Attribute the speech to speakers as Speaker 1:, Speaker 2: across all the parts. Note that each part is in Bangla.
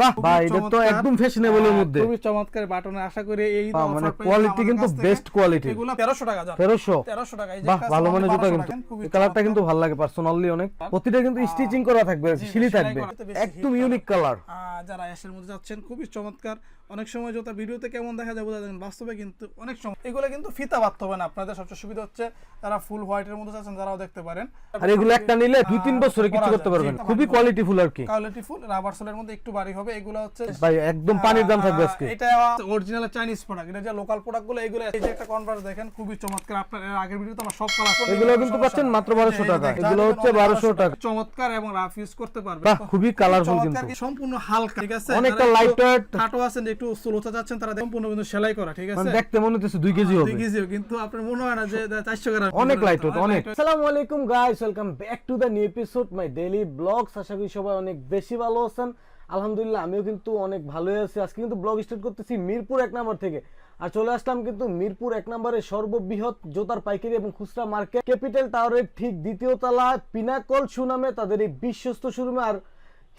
Speaker 1: বাহ ভাই, এটা তো একদম ফ্যাশনেবলের মধ্যে
Speaker 2: খুবই চমৎকার বাটনে। আশা করি এই
Speaker 1: মানে কোয়ালিটি কিন্তু বেস্ট কোয়ালিটি।
Speaker 2: এগুলো 1300 টাকা জান,
Speaker 1: 1300
Speaker 2: টাকা। এই যে
Speaker 1: বাহ, ভালো মানের জুতা
Speaker 2: 1200
Speaker 1: কিন্তু।
Speaker 2: টাকা, খুবই
Speaker 1: এই কালারটা কিন্তু
Speaker 2: চমৎকার।
Speaker 1: ভালো লাগে পার্সোনালি অনেক। প্রতিটা কিন্তু স্টিচিং করা থাকবে, সিলি
Speaker 2: সেলাই
Speaker 1: থাকবে,
Speaker 2: করা, বেশি
Speaker 1: একদম
Speaker 2: hit
Speaker 1: ইউনিক কালার।
Speaker 2: যারা অ্যাশের মধ্যে যাচ্ছেন খুবই চমৎকার। অনেক সময় জুতা ভিডিওতে কেমন দেখা যায় বোঝা যায় না, বাস্তবে কিন্তু অনেক সময় এগুলো কিন্তু ফিতা বাঁধতে হবে না। আপনাদের সবচেয়ে সুবিধা হচ্ছে যারা ফুল হোয়াইটের মধ্যে আছেন তারাও দেখতে পারেন।
Speaker 1: আর এগুলো একটা নিলে 2-3 বছরে কিছু করতে পারবেন। খুবই কোয়ালিটিফুল আর কি,
Speaker 2: কোয়ালিটিফুল রাবার সোলের মধ্যে একটু ভারী হবে। এগুলো হচ্ছে
Speaker 1: ভাই একদম পানির দাম থাকবে আজকে।
Speaker 2: এটা অরিজিনাল চাইনিজ প্রোডাক্ট, এটা যে লোকাল প্রোডাক্ট গুলো এগুলো। এই যে একটা কনভার্স দেখেন খুবই চমৎকার। আপনার এর আগের ভিডিওতে আমরা সব কালার
Speaker 1: এগুলো কিন্তু পাচ্ছেন মাত্র 1200 টাকা। এগুলো হচ্ছে 1200 টাকা।
Speaker 2: চমৎকার এবং রাফ ইউজ করতে পারবেন।
Speaker 1: বাহ, খুবই কালারফুল
Speaker 2: চমৎকার,
Speaker 1: কিন্তু
Speaker 2: সম্পূর্ণ হালকা, ঠিক আছে।
Speaker 1: অনেকটা
Speaker 2: যারা একটু
Speaker 1: লাইট ওয়েট,
Speaker 2: খাটো আছেন, একটু স্লোতা যাচ্ছেন, তারা সম্পূর্ণ কিন্তু সেলাই করা, ঠিক আছে।
Speaker 1: মানে দেখতে মনে হচ্ছে 2 কেজি হবে।
Speaker 2: 2 কেজিও, কিন্তু আপনার মনে হয় না যে 400 গ্রাম।
Speaker 1: অনেক লাইট ওয়েট, অনেক। আসসালামু আলাইকুম guys, welcome back to the new episode my daily blogs. আশা করি সবাই অনেক বেশি ভালো আছেন। আলহামদুলিল্লাহ আমিও কিন্তু অনেক ভালোই আছি। আজকে কিন্তু ব্লগ স্টার্ট করতেছি মিরপুর 1 নম্বর থেকে। আর চলে আসলাম কিন্তু মিরপুর 1 নম্বরের সর্ববৃহৎ জুতার পাইকারি এবং খুচরা মার্কেট ক্যাপিটাল টাওয়ারের ঠিক দ্বিতীয় তলায় পিনাকল সুনামে তাদের এই বিশ্বস্ত শোরুমে। আর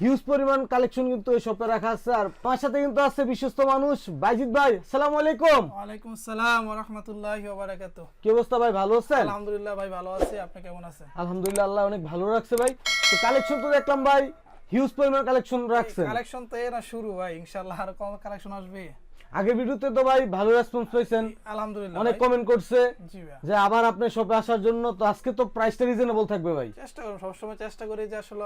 Speaker 1: হিউজ পরিমাণ কালেকশন কিন্তু এই শপে রাখা আছে। আর আমার সাথে কিন্তু আছে বিশ্বস্ত মানুষ বাইজিদ ভাই। আসসালামু আলাইকুম।
Speaker 2: ওয়ালাইকুম আসসালাম ওয়া রাহমাতুল্লাহি ওয়া বারাকাতুহু।
Speaker 1: কি অবস্থা ভাই, ভালো আছেন?
Speaker 2: আলহামদুলিল্লাহ ভাই, ভালো আছি। আপনি কেমন আছেন?
Speaker 1: আলহামদুলিল্লাহ, আল্লাহ অনেক ভালো রাখছে ভাই। তো কালেকশন তো দেখলাম ভাই হিউজ পরিমাণ কালেকশন রাখছেন।
Speaker 2: কালেকশন তো এরা শুরু ভাই, ইনশাআল্লাহ আরো কম কালেকশন আসবে।
Speaker 1: আগের ভিডিওতে তো ভাই ভালো রেসপন্স পাইছেন,
Speaker 2: আলহামদুলিল্লাহ।
Speaker 1: অনেক কমেন্ট করছে
Speaker 2: জি ভাই,
Speaker 1: যে আবার আপনার শপে আসার জন্য। তো আজকে তো প্রাইসটা রিজনেবল থাকবে ভাই।
Speaker 2: চেষ্টা করুন, সবসময় চেষ্টা করি যে আসলে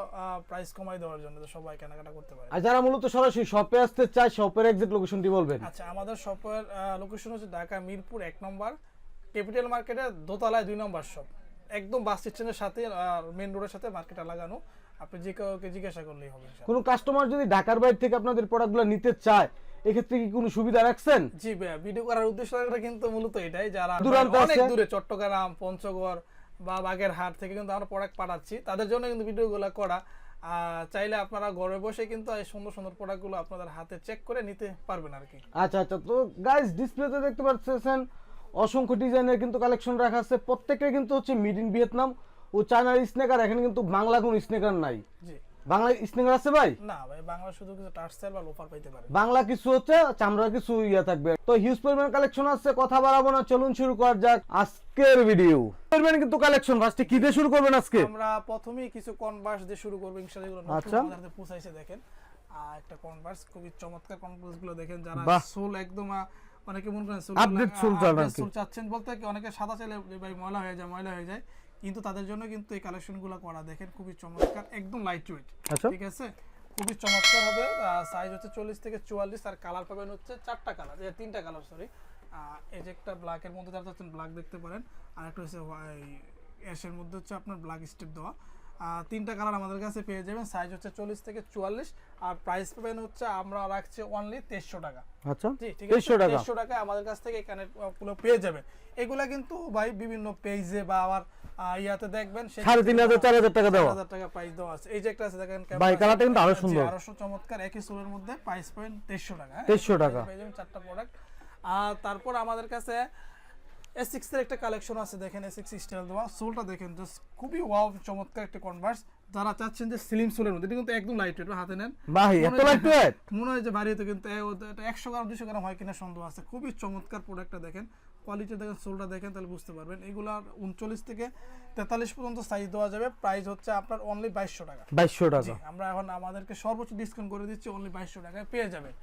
Speaker 2: প্রাইস কমাই দেওয়ার জন্য, যে সবাই কেনাকাটা করতে পারে।
Speaker 1: আর যারা মূলত সরাসরি শপে আসতে চায়, শপের এক্সাক্ট লোকেশনটি বলবেন।
Speaker 2: আচ্ছা, আমাদের শপের লোকেশন হচ্ছে ঢাকা মিরপুর 1 নম্বর ক্যাপিটাল মার্কেটের দোতলায় 2 নম্বর শপ, একদম বাস স্ট্যান্ডের সাথে আর মেইন রোডের সাথে মার্কেটটা লাগানো। আপনি যে কাউকে জিজ্ঞাসা করলেই হবে ইনশাআল্লাহ।
Speaker 1: কোনো কাস্টমার যদি ঢাকার বাইরে থেকে আপনাদের প্রোডাক্টগুলো নিতে চায়, এক্ষেত্রে কি কোনো সুবিধা রাখছেন?
Speaker 2: জি ভাই, ভিডিও করার উদ্দেশ্যটা কিন্তু মূলত এটাই, যারা
Speaker 1: দূরান্তে
Speaker 2: অনেক
Speaker 1: আছে।
Speaker 2: দূরে চট্টগ্রাম, পঞ্চগড় বা বাগেরহাট থেকে কিন্তু আমরা প্রোডাক্ট পাঠাচ্ছি, তাদের জন্য কিন্তু ভিডিওগুলো করা। চাইলে আপনারা ঘরে বসে কিন্তু এই সুন্দর সুন্দর প্রোডাক্টগুলো আপনাদের হাতে চেক করে নিতে পারবেন আর কি।
Speaker 1: আচ্ছা আচ্ছা, তো গাইস ডিসপ্লেতে দেখতে পাচ্ছেন অসংখ্য ডিজাইনের কিন্তু কালেকশন রাখা আছে। প্রত্যেকটা কিন্তু হচ্ছে মেড ইন ভিয়েতনাম ও চায়নার স্নেকার। এখানে কিন্তু বাংলা কোনো স্নেকার নাই।
Speaker 2: জি,
Speaker 1: বাংলা স্নেকার আছে ভাই?
Speaker 2: না ভাই, বাংলা শুধু কিছু টার্সেল বা লোফার পাইতে পারেন।
Speaker 1: বাংলা কিছু হচ্ছে, চামড়ার কিছু ইয়া থাকবে। তো হিউজ পরিমাণ কালেকশন আছে, কথা বাড়াবো না, চলুন শুরু করা যাক আজকের ভিডিও। পরিমাণ কিন্তু কালেকশন। ফার্স্টে কি দিয়ে শুরু করবেন আজকে?
Speaker 2: আমরা প্রথমেই কিছু কনভার্স দিয়ে শুরু করব ইনশাআল্লাহ। এগুলো
Speaker 1: আচ্ছা।
Speaker 2: নতুন আমাদের পৌঁছাইছে, দেখেন। একটা কনভার্স, খুবই চমৎকার কনভার্স গুলো দেখেন। যারা
Speaker 1: বাহ।
Speaker 2: সোল একদম অনেকে মনে করেন সোল
Speaker 1: Update সোল চান আর কি।
Speaker 2: সোল চাচ্ছেন বলতে কি, অনেকে সাদা চাইলে ভাই ময়লা হয়ে যায়, কিন্তু তাদের জন্য কিন্তু এই কালেকশনগুলো করা। দেখেন খুবই চমৎকার, একদম লাইট ওয়েট,
Speaker 1: আচ্ছা।
Speaker 2: ঠিক আছে। খুবই চমৎকার হবে। সাইজ হচ্ছে 40 থেকে 44। আর কালার পাবেন হচ্ছে 4টা কালার, 3টা কালার সরি। এই যে একটা ব্ল্যাকের মধ্যে যারা চাচ্ছেন ব্ল্যাক দেখতে পারেন, আর একটা হচ্ছে অ্যাশের মধ্যে হচ্ছে আপনার ব্ল্যাক স্টেপ দেওয়া। 3টা কালার আমাদের কাছে পেয়ে যাবেন। সাইজ হচ্ছে 40 থেকে 44। আর প্রাইস পাবেন হচ্ছে আমরা রাখছি অনলি 2300 টাকা।
Speaker 1: আচ্ছা,
Speaker 2: জি, ঠিক আছে।
Speaker 1: 2300 টাকা।
Speaker 2: 2300 টাকায় আমাদের কাছ থেকে এখানে গুলো পেয়ে যাবেন। এগুলা কিন্তু ভাই বিভিন্ন পেজে বা আবার ইয়াতে দেখবেন
Speaker 1: 3500 4000 টাকা দেওয়া।
Speaker 2: 4000 টাকা প্রাইস দেওয়া আছে। এই যে একটা আছে দেখেন,
Speaker 1: ভাই কালারটা কিন্তু আরো
Speaker 2: জি,
Speaker 1: সুন্দর।
Speaker 2: আরো চমৎকার, একই সোলের মধ্যে প্রাইস পাবেন 2300 টাকা।
Speaker 1: 2300 টাকা।
Speaker 2: পেয়ে যাবেন 4টা প্রোডাক্ট। আর তারপর আমাদের কাছে S6 এর একটা কালেকশন আছে, দেখেন S6 স্টাইল দেওয়া। সোলটা দেখেন, জাস্ট খুবই ওয়াও, চমৎকার একটা কনভার্স। যারা চাচ্ছেন যে স্লিম সোলের মধ্যে, এটা কিন্তু একদম লাইট ওয়েট, হাতে নেন
Speaker 1: ভাই এত লাইট ওয়েট
Speaker 2: মনে হয় যে বাড়িতে, কিন্তু এটা 100 গ্রাম 200 গ্রাম হয় কিনা সন্দেহ আছে। খুবই চমৎকার প্রোডাক্টটা দেখেন, কোয়ালিটি দেখেন, সোলটা দেখেন, তাহলে বুঝতে পারবেন। এগুলার 39 থেকে 43 পর্যন্ত সাইজ দেওয়া যাবে। প্রাইস হচ্ছে আপনার অনলি 2200 টাকা।
Speaker 1: 2200
Speaker 2: জি,
Speaker 1: টাকা।
Speaker 2: আমরা এখন আমাদেরকে সর্বোচ্চ ডিসকাউন্ট করে দিচ্ছি, অনলি 2200 টাকায় পেয়ে যাবেন।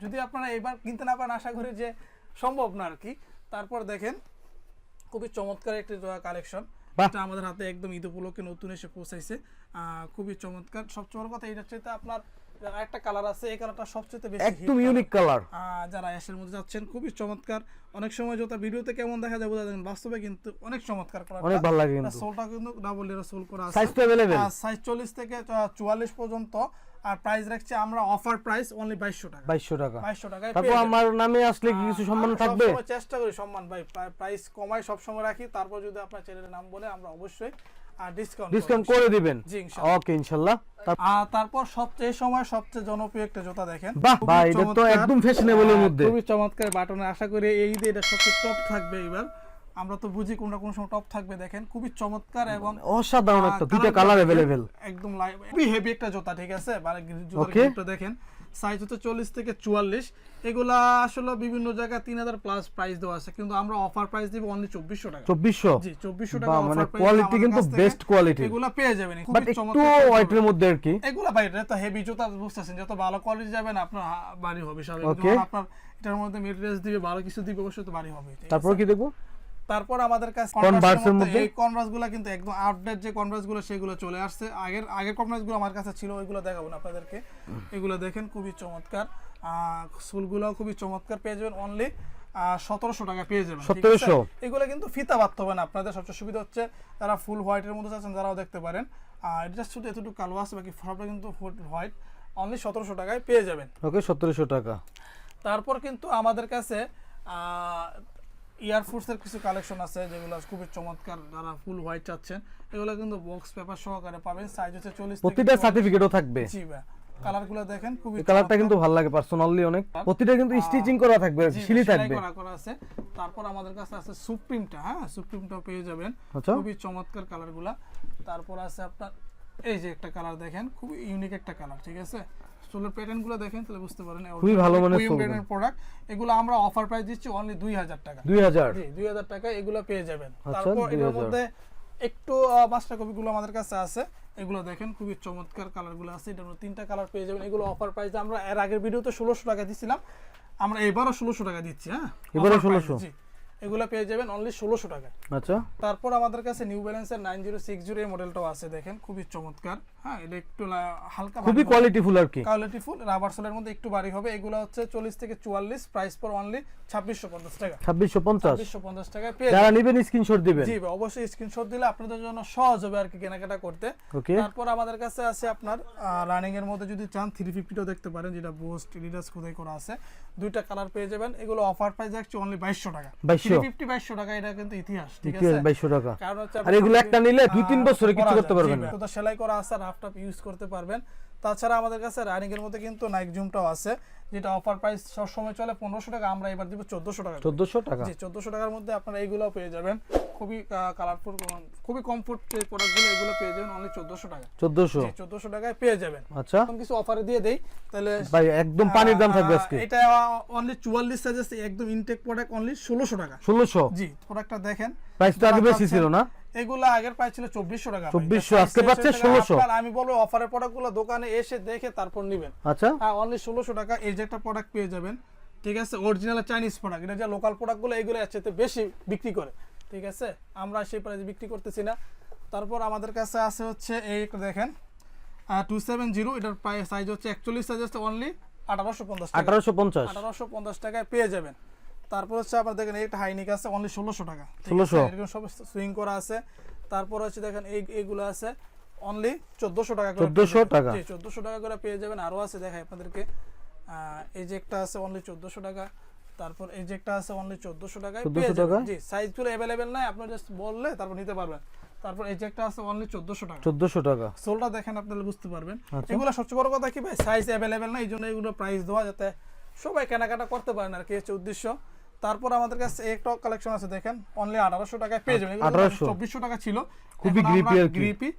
Speaker 2: যদি আপনারা এবার কিনতে না পারেন, আশা করি যে সম্ভব না আর কি। তারপর দেখেন খুবই চমৎকার একটি কালেকশন, এটা আমাদের হাতে একদম ঈদ উপলক্ষে নতুন এসে পৌঁছাইছে। খুবই চমৎকার। সবচেয়ে বড় কথা, এটা চাইতে আপনার একটা কালার আছে, এই কালারটা সবচেয়ে বেশি
Speaker 1: একদম ইউনিক কালার।
Speaker 2: যারা অ্যাশের মধ্যে যাচ্ছেন খুবই চমৎকার। অনেক সময় জুতা ভিডিওতে কেমন দেখা যায় বোঝা যায় না, বাস্তবে কিন্তু অনেক চমৎকার করা।
Speaker 1: অনেক ভালো লাগে কিন্তু।
Speaker 2: সোলটা কিন্তু ডাবল লেয়ার সোল করা আছে।
Speaker 1: সাইজ তো अवेलेबल।
Speaker 2: সাইজ 40 থেকে 44 পর্যন্ত। আর প্রাইস রাখছি আমরা অফার প্রাইস অনলি 2200 টাকা।
Speaker 1: 2200 টাকা।
Speaker 2: 2200 টাকায়
Speaker 1: তারপর আমার নামে আসলে কি কিছু সম্মান থাকবে?
Speaker 2: সবসময় চেষ্টা করি সম্মান ভাই, প্রাইস কমাই সব সময় রাখি। তারপর যদি আপনার চ্যানেলের নাম বলে আমরা অবশ্যই ডিসকাউন্ট
Speaker 1: করে দিবেন।
Speaker 2: জি, ইনশাআল্লাহ।
Speaker 1: ওকে ইনশাআল্লাহ।
Speaker 2: তারপর সবচেয়ে জনপ্রিয় একটা জুতা দেখেন।
Speaker 1: বাহ
Speaker 2: খুবই
Speaker 1: ভাই, এটা তো
Speaker 2: চমৎকার,
Speaker 1: একদম ফ্যাশনেবলের মধ্যে।
Speaker 2: খুবই চমৎকার বাটনে। আশা করি এই ঈদে এটা সবচেয়ে টপ থাকবে এবার। আমরা তো বুঝি কোনটা কোন সময় টপ থাকবে। দেখেন খুবই চমৎকার এবং
Speaker 1: অসাধারণ একটা, দুটো কালার अवेलेबल।
Speaker 2: একদম খুবই হেভি একটা জুতা, ঠিক আছে। জুতার গ্রিপটা দেখেন, সাইজ হচ্ছে 40 থেকে 44। এগুলা আসলে বিভিন্ন জায়গায় 3000 প্লাস প্রাইস দেওয়া আছে, কিন্তু আমরা অফার প্রাইস দিব অনলি 2400 টাকা।
Speaker 1: 2400
Speaker 2: জি 2400 টাকা
Speaker 1: মানে
Speaker 2: অফার প্রাইস।
Speaker 1: কোয়ালিটি কিন্তু বেস্ট কোয়ালিটি,
Speaker 2: এগুলা পেয়ে যাবেন
Speaker 1: বাট
Speaker 2: খুবই
Speaker 1: একটু
Speaker 2: চমৎকার।
Speaker 1: হোয়াইটের মধ্যে আর কি।
Speaker 2: এগুলা ভাই এটা তো হেভি জুতা, বুঝতেছেন যত ভালো কোয়ালিটি যাবেন আপনার বাড়ি হবে স্বাভাবিক।
Speaker 1: Okay.
Speaker 2: যখন আপনার এটার মধ্যে মেটেরিয়ালস দিবে, ভালো কিছু দিবে, অবশ্যই তো বাড়ি হবে। ঠিক
Speaker 1: তারপর
Speaker 2: আছে?
Speaker 1: কি দেখবো?
Speaker 2: তারপর আমাদের কাছে
Speaker 1: Converse এর মধ্যে?
Speaker 2: এই কনভার্স গুলো কিন্তু একদম আপডেট যে কনভার্স গুলো সেগুলো চলে আসছে। আগের কনভার্স গুলো আমার কাছে ছিল, ওইগুলো দেখাবো না আপনাদেরকে। এগুলো দেখেন খুবই চমৎকার, সোলগুলো খুবই চমৎকার, পেয়ে যাবেন অনলি 1700 টাকা পেয়ে যাবেন। ঠিক আছে?
Speaker 1: 1700
Speaker 2: এগুলো কিন্তু ফিতা বাঁধতে হবে না আপনাদের। সবচেয়ে সুবিধা হচ্ছে যারা ফুল হোয়াইটের মধ্যে চাচ্ছেন তারাও দেখতে পারেন। এটা শুধু এতটুকু কালো আছে, বাকি সবটা কিন্তু হোয়াইট। অনলি 1700 টাকায় পেয়ে যাবেন।
Speaker 1: ওকে 1700 টাকা।
Speaker 2: তারপর কিন্তু আমাদের কাছে ইয়ারফোর্সের কিছু কালেকশন আছে যেগুলো খুবই চমৎকার। যারা ফুল হোয়াইট চাচ্ছেন এগুলো কিন্তু বক্স পেপার সহকারে পাবেন। সাইজ হচ্ছে 40 থেকে
Speaker 1: প্রতিটা
Speaker 2: 44।
Speaker 1: সার্টিফিকেটও থাকবে।
Speaker 2: জি ভাই, কালারগুলো দেখেন খুবই
Speaker 1: এই কালারটা
Speaker 2: চমৎকার।
Speaker 1: কিন্তু ভালো লাগে পার্সোনালি অনেক। প্রতিটা কিন্তু স্টিচিং করা থাকবে,
Speaker 2: জি,
Speaker 1: সিলি
Speaker 2: সেলাই
Speaker 1: থাকবে।
Speaker 2: করা আছে। তারপর আমাদের কাছে আছে সুপ্রিমটা, হ্যাঁ সুপ্রিমটাও পেয়ে যাবেন।
Speaker 1: আচ্ছা।
Speaker 2: খুবই চমৎকার কালারগুলা। তারপর আছে আপনার এই যে একটা কালার দেখেন, খুবই ইউনিক একটা কালার। ঠিক আছে, সোলার প্যাটার্নগুলো দেখেন তাহলে বুঝতে পারেন
Speaker 1: খুবই ভালো মানের সোল
Speaker 2: প্রোডাক্ট। এগুলো আমরা অফার প্রাইস দিচ্ছি অনলি 2000 টাকা।
Speaker 1: 2000
Speaker 2: জি 2000 টাকা এগুলো পেয়ে যাবেন।
Speaker 1: আচ্ছা,
Speaker 2: তারপর এর
Speaker 1: 2000
Speaker 2: মধ্যে একটু মাস্টার কপিগুলো আমাদের কাছে আছে। এগুলো দেখেন খুবই চমৎকার কালারগুলো আছে। এটার মধ্যে 3টা কালার পেয়ে যাবেন। এগুলো অফার প্রাইস আমরা এর আগের ভিডিওতে 1600 টাকা দিছিলাম, আমরা এবারও 1600 টাকা দিচ্ছি। হ্যাঁ
Speaker 1: এবারও
Speaker 2: offer price,
Speaker 1: 1600?
Speaker 2: জি এগুলো পেয়ে যাবেন অনলি 1600 টাকা।
Speaker 1: আচ্ছা।
Speaker 2: তারপর আমাদের কাছে নিউ ব্যালেন্সের 9060 এই মডেলটাও আছে, দেখেন খুবই চমৎকার। হ্যাঁ এটা একটু হালকা
Speaker 1: খুবই কোয়ালিটিফুল আর কি।
Speaker 2: কোয়ালিটি ফুল রাবার সোলের মধ্যে একটু ভারী হবে। এগুলো হচ্ছে 40 থেকে 44, প্রাইস পর অনলি 2650 টাকা।
Speaker 1: 2650
Speaker 2: 2650 টাকায় পেয়ে
Speaker 1: যারা নেবেন স্ক্রিনশট দিবেন।
Speaker 2: জি ভাই, অবশ্যই স্ক্রিনশট দিলে আপনাদের জন্য সহজ হবে আর কি কেনাকাটা করতে।
Speaker 1: ওকে।
Speaker 2: তারপর আমাদের কাছে আছে আপনার রানিং এর মধ্যে যদি চান 350টাও দেখতে পারেন, যেটা বোস্ট এডিডাস খোদাই করা আছে। দুইটা কালার পেয়ে যাবেন। এগুলো অফার প্রাইস আছে অনলি 2200 টাকা। 350 2200 টাকা, এটা কিন্তু ইতিহাস। ঠিক আছে,
Speaker 1: 2200 টাকা।
Speaker 2: কারণ হচ্ছে
Speaker 1: আর এগুলো একটা নিলে 2-3 বছরে কিছু করতে পারবেন না।
Speaker 2: তো সেলাই করা আছে, রাফ টাপ ইউজ করতে পারবেন। তাছাড়া আমাদের কাছে রানিং এর মধ্যে কিন্তু নাইক জুমটাও আছে, যেটা অফার প্রাইস সব সময় চলে 1500 টাকা, আমরা এবার দিব 1400 টাকা।
Speaker 1: 1400 টাকা।
Speaker 2: জি 1400 টাকার মধ্যে আপনারা এইগুলোও পেয়ে যাবেন। খুবই কালারফুল, খুবই কমফোর্ট যে প্রোডাক্টগুলো, এগুলো পেয়ে যাবেন অনলি 1400 টাকা।
Speaker 1: 1400
Speaker 2: জি 1400 টাকায় পেয়ে যাবেন।
Speaker 1: আচ্ছা
Speaker 2: এখন কিছু অফারে দিয়ে দেই তাহলে
Speaker 1: ভাই, একদম পানির দাম থাকবে আজকে।
Speaker 2: এটা অনলি 44 সাইজ আছে, একদম ইনটেক প্রোডাক্ট, অনলি 1600 টাকা।
Speaker 1: 1600
Speaker 2: জি প্রোডাক্টটা দেখেন,
Speaker 1: প্রাইস তো আগে বেশি ছিল না?
Speaker 2: এগুলো আগের প্রাইস ছিল 2400 টাকা।
Speaker 1: 2400, আজকে পাচ্ছে 1600।
Speaker 2: আমি বলবো অফারের প্রোডাক্টগুলো দোকানে এসে দেখে তারপর নেবেন।
Speaker 1: আচ্ছা।
Speaker 2: হ্যাঁ অনলি 1600 টাকা এই যে একটা প্রোডাক্ট পেয়ে যাবেন। ঠিক আছে, অরিজিনাল চাইনিজ প্রোডাক্ট। এটা যে লোকাল প্রোডাক্টগুলো এগুলো এর চাইতে বেশি বিক্রি করে। ঠিক আছে, আমরা সেই প্রাইসে বিক্রি করতেছি না। তারপর আমাদের কাছে আছে হচ্ছে এই দেখেন 270, এটার প্রাইস সাইজ হচ্ছে 41 সাইজ হচ্ছে অনলি 1850 টাকা। 1850 টাকায় পেয়ে যাবেন। তারপর হচ্ছে আপনার দেখেন এইটা হাইনিক আছে অনলি 1600 টাকা।
Speaker 1: 1600
Speaker 2: এরকম সব সুইং করা আছে। তারপর হচ্ছে দেখেন এইগুলো আছে অনলি 1400 টাকা করে।
Speaker 1: 1400 টাকা।
Speaker 2: জি 1400 টাকা করে পেয়ে যাবেন। আরো আছে দেখাই আপনাদেরকে। এই যে একটা আছে অনলি 1400 টাকা। তারপর এই যে একটা আছে অনলি 1400 টাকায় পেয়ে যাবেন। জি সাইজগুলো अवेलेबल নাই, আপনি জাস্ট বললে তারপর নিতে পারবেন। তারপর এই যে একটা আছে অনলি 1400 টাকা।
Speaker 1: 1400 টাকা।
Speaker 2: সোলটা দেখেন আপনারা বুঝতে পারবেন।
Speaker 1: আচ্ছা।
Speaker 2: এগুলো সবচেয়ে বড় কথা কি ভাই, সাইজ अवेलेबल না, এইজন্য এগুলো প্রাইস দেওয়া যাতে সবাই কেনাকাটা করতে পারেন আর কি, হচ্ছে উদ্দেশ্য। তারপর আমাদের কাছে একটা কালেকশন আছে দেখেন অনলি 1800 টাকায় পেয়ে যাবেন। এগুলো 2400 টাকা ছিল,
Speaker 1: খুবই গ্রিপি আর কি।
Speaker 2: গ্রিপি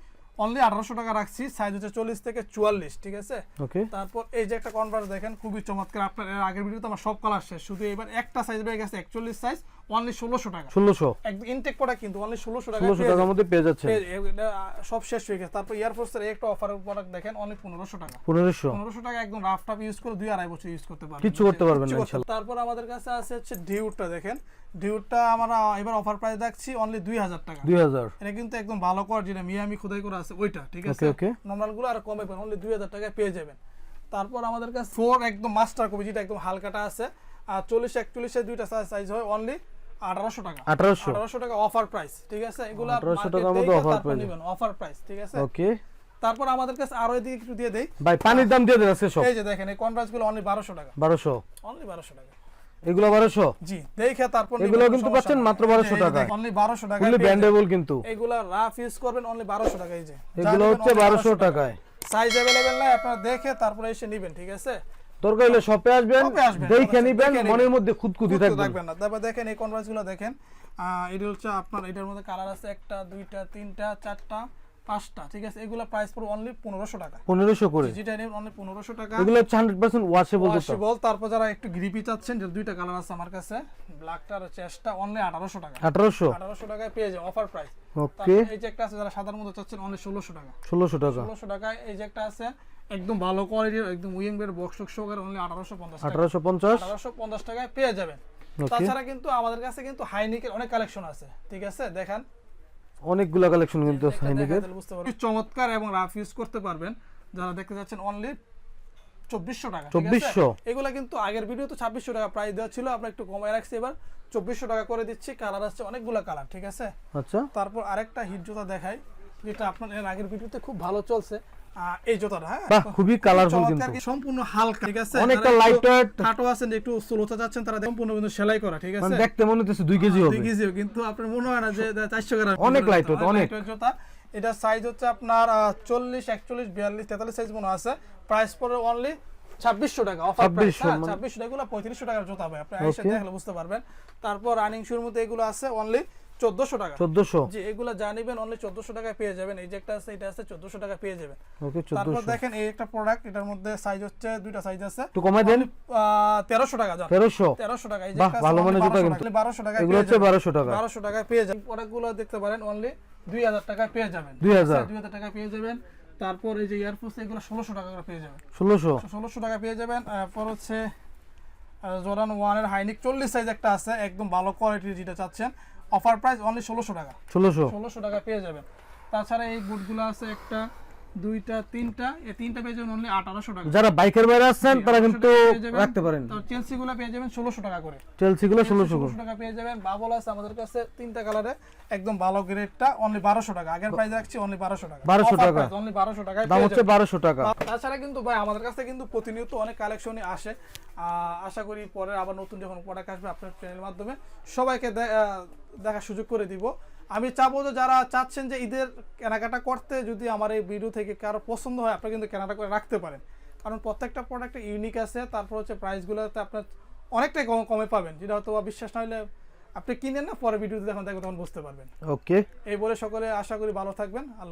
Speaker 2: অনলি 1800 টাকা রাখছি। সাইজ হচ্ছে 40 থেকে 44। ঠিক আছে,
Speaker 1: ওকে।
Speaker 2: তারপর এই যে একটা কনভার্স দেখেন খুবই চমৎকার। আপনার এর আগের ভিডিওতে আমার সব কালার শেষ, শুধু এবার একটা সাইজ বেড়ে গেছে 41 সাইজ, অনলি 1600 টাকা।
Speaker 1: 1600
Speaker 2: একদম ইনটেক প্রোডাক্ট কিন্তু অনলি 1600 টাকা।
Speaker 1: 1600 টাকার মধ্যে পেয়ে যাচ্ছে।
Speaker 2: এটা সব শেষ হয়ে গেছে। তারপর এয়ারফোর্সের একটা অফার প্রোডাক্ট দেখেন অনলি 1500 টাকা।
Speaker 1: 1500
Speaker 2: টাকা একদম রাফ টাপ ইউজ করে 2-2.5 বছর ইউজ করতে পারবেন,
Speaker 1: কিছু করতে পারবেন না ইনশাআল্লাহ।
Speaker 2: তারপর আমাদের কাছে আছে হচ্ছে ডিউটটা দেখেন। ডিউটটা আমরা এবার অফার প্রাইস রাখছি অনলি 2000 টাকা।
Speaker 1: 2000
Speaker 2: এটা কিন্তু একদম ভালো কোয়ার, যেটা মিয়ামি খোদাই করা আছে ওইটা। ঠিক আছে,
Speaker 1: ওকে।
Speaker 2: নরমাল গুলো আর কমে পাবেন, অনলি 2000 টাকায় পেয়ে যাবেন। তারপর আমাদের কাছে 4 একদম মাস্টার কপি, যেটা একদম হালকাটা আছে, আর 40-41 এর দুইটা সাইজ হয় অনলি 1800 টাকা। 1800 টাকা অফার প্রাইস। ঠিক আছে, এগুলো
Speaker 1: 1800 টাকার মধ্যে অফার প্রাইস
Speaker 2: নেবেন, অফার প্রাইস। ঠিক আছে,
Speaker 1: ওকে।
Speaker 2: তারপর আমাদের কাছে আরো এদিকে একটু দিয়ে দেই
Speaker 1: ভাই, পানির দাম দিয়ে দেন আজকে সব।
Speaker 2: এই যে দেখেন এই কনভার্স গুলো অনলি 1200 টাকা।
Speaker 1: 1200
Speaker 2: অনলি 1200 টাকা।
Speaker 1: এগুলো 1200।
Speaker 2: জি দেখে তারপর
Speaker 1: এগুলো কিন্তু পাচ্ছেন মাত্র 1200 টাকায়।
Speaker 2: অনলি 1200 টাকা।
Speaker 1: ফুলি ব্র্যান্ডেবল কিন্তু।
Speaker 2: এগুলো রাফ ইউজ করবেন অনলি 1200 টাকা। এই যে
Speaker 1: এগুলো হচ্ছে 1200 টাকায়।
Speaker 2: সাইজ अवेलेबल নাই, আপনারা দেখে তারপরে এসে নেবেন। ঠিক আছে,
Speaker 1: দরকার হলে শপে আসবেন, দেখে নেবেন, মনের মধ্যে খুঁতখুঁতি থাকবে
Speaker 2: না। তারপর দেখেন এই কনভার্স গুলো দেখেন, এটা হচ্ছে আপনার এটার মধ্যে কালার আছে 1, 2, 3, 4, 5টা, ঠিক আছে। এগুলা প্রাইস পড়বে অনলি 1500 টাকা,
Speaker 1: 1500 করে।
Speaker 2: যেটা নেবেন অনলি 1500 টাকা।
Speaker 1: এগুলো হচ্ছে 100% ওয়াশেবল জুতা।
Speaker 2: ওয়াশেবল। তারপর যারা একটু গ্রিপি চাচ্ছেন, যে দুইটা কালার আছে আমার কাছে, ব্ল্যাকটা আর চেস্টটা, অনলি 1800 টাকা।
Speaker 1: 1800
Speaker 2: টাকায় পেয়ে যাবেন অফার প্রাইস।
Speaker 1: ওকে।
Speaker 2: এই যে একটা আছে যারা সাদার মধ্যে চাচ্ছেন, অনলি 1600 টাকা।
Speaker 1: 1600 টাকা।
Speaker 2: 1600 টাকায় এই যে একটা আছে একদম ভালো কোয়ালিটির, একদম উইং বের বক্স টক্স সহকারে, অনলি 1850 টাকা।
Speaker 1: 1850
Speaker 2: 1850 টাকায় পেয়ে যাবেন।
Speaker 1: ওকে।
Speaker 2: তাছাড়া কিন্তু আমাদের কাছে কিন্তু হাইনিকের অনেক কালেকশন আছে, ঠিক আছে। দেখেন
Speaker 1: অনেকগুলা কালেকশন কিন্তু
Speaker 2: একটা
Speaker 1: হাইনিকের।
Speaker 2: দেখাতে বুঝতে পারবেন, চমৎকার এবং রাফ ইউজ করতে পারবেন। যারা দেখতে যাচ্ছেন অনলি 2400 টাকা, ঠিক আছে।
Speaker 1: 2400
Speaker 2: এগুলা কিন্তু আগের ভিডিওতে 2600 টাকা প্রাইস দেওয়া ছিল, আমরা একটু কমায় রাখছি, এবার 2400 টাকা করে দিচ্ছি। কালার আছে অনেকগুলা কালার, ঠিক আছে।
Speaker 1: আচ্ছা।
Speaker 2: তারপর আরেকটা হিট জুতা দেখাই, যেটা আপনার এর আগের ভিডিওতে খুব ভালো চলছে। এই জুতাটা, হ্যাঁ,
Speaker 1: বাহ, খুবই কালারফুল
Speaker 2: চমৎকার,
Speaker 1: কিন্তু।
Speaker 2: সম্পূর্ণ হালকা, ঠিক আছে।
Speaker 1: অনেকটা
Speaker 2: যারা একটু
Speaker 1: লাইট ওয়েট,
Speaker 2: খাটো আছেন, একটু স্লোতে যাচ্ছেন, তারা সম্পূর্ণ কিন্তু সেলাই করা, ঠিক আছে।
Speaker 1: মানে দেখতে মনে হচ্ছে 2 কেজি হবে।
Speaker 2: 2 কেজিও, কিন্তু আপনার মনে হয় না যে 400 গ্রাম।
Speaker 1: অনেক লাইট ওয়েট, অনেক।
Speaker 2: জুতা। এটা সাইজ হচ্ছে আপনার 40, 41, 42, 43 সাইজ মনে আছে। প্রাইস পড়ে অনলি 2600 টাকা, অফার প্রাইস। 2600 টাকা। এগুলো 3500 টাকার জুতা হবে, আপনি আইসা দেখলে বুঝতে পারবেন। তারপর রানিং শুর মধ্যে এগুলো আছে অনলি 1400 টাকা।
Speaker 1: 1400।
Speaker 2: জি, এগুলো জানিবেন অনলি 1400 টাকায় পেয়ে যাবেন। এই যে একটা আছে, এটা আছে 1400 টাকা পেয়ে যাবেন।
Speaker 1: ওকে,
Speaker 2: তারপর
Speaker 1: 1400।
Speaker 2: দেখেন এই একটা প্রোডাক্ট, এটার মধ্যে সাইজ হচ্ছে দুইটা সাইজ আছে,
Speaker 1: একটু কমাই দেন।
Speaker 2: 1300 টাকা জান।
Speaker 1: 1300।
Speaker 2: 1300 টাকা। এই যে
Speaker 1: বাহ,
Speaker 2: একটা
Speaker 1: ভালো
Speaker 2: আছে
Speaker 1: মানের জুতা
Speaker 2: 1200
Speaker 1: কিন্তু।
Speaker 2: টাকা, 1200 টাকায়
Speaker 1: এগুলো
Speaker 2: পেয়ে
Speaker 1: হচ্ছে
Speaker 2: যাবেন।
Speaker 1: 1200 টাকা।
Speaker 2: 1200 টাকায় পেয়ে যাবেন। প্রোডাক্টগুলো দেখতে পারেন অনলি 2000 টাকায় পেয়ে যাবেন।
Speaker 1: 2000
Speaker 2: টাকায় পেয়ে যাবেন। তারপর এই যে এয়ারফোর্স, এগুলো 1600 টাকা করে পেয়ে যাবেন।
Speaker 1: 1600
Speaker 2: টাকা পেয়ে যাবেন। এরপর হচ্ছে জর্ডান 1 এর হাইনিক 40 সাইজ একটা আছে, একদম ভালো কোয়ালিটির, যেটা চাচ্ছেন। অফার প্রাইস অনলি 1600 টাকা। 1600 টাকা পেয়ে যাবেন। তাছাড়া এই বুটগুলো আছে একটা, দুইটা, তিনটা, এই তিনটা পেয়ে যাবেন অনলি 1800 টাকা।
Speaker 1: যারা বাইকের বাইরে আছেন তারা
Speaker 2: 1800
Speaker 1: কিন্তু
Speaker 2: টাকা পেয়ে যাবেন।
Speaker 1: রাখতে পারেন।
Speaker 2: তো চেলসি গুলো পেয়ে যাবেন 1600 টাকা করে।
Speaker 1: চেলসি গুলো 1600
Speaker 2: 1600 টাকা পেয়ে যাবেন। বাবল আছে আমাদের কাছে তিনটা কালারে, একদম ভালো গ্রেডটা, অনলি 1200 টাকা। আগের প্রাইস রাখছি অনলি 1200 টাকা।
Speaker 1: 1200 টাকা।
Speaker 2: অনলি 1200 টাকায়
Speaker 1: দাম
Speaker 2: পেয়ে
Speaker 1: হচ্ছে
Speaker 2: যাবেন।
Speaker 1: 1200 টাকা।
Speaker 2: তাছাড়া কিন্তু ভাই আমাদের কাছে কিন্তু প্রতিনিয়ত অনেক কালেকশনই আসে। আশা করি পরে আবার নতুন যখন প্রোডাক্ট আসবে আপনার চ্যানেলের মাধ্যমে সবাইকে দেখার সুযোগ করে দিব। আমি চাবো যে যারা চাচ্ছেন যে ঈদের কেনাকাটা করতে, যদি আমার এই ভিডিও থেকে কারো পছন্দ হয়, আপনারা কিন্তু কেনাকাটা করে রাখতে পারেন, কারণ প্রত্যেকটা প্রোডাক্টে ইউনিক আছে। তারপর হচ্ছে প্রাইসগুলোতে আপনার অনেকটাই কমে পাবেন, যেটা হয়তো বিশ্বাস না হলে আপনি কিনেন না, পরে ভিডিওতে যখন দেখবেন তখন বুঝতে পারবেন।
Speaker 1: ওকে।
Speaker 2: এই বলে সকলে আশা করি ভালো থাকবেন। আল্লাহ।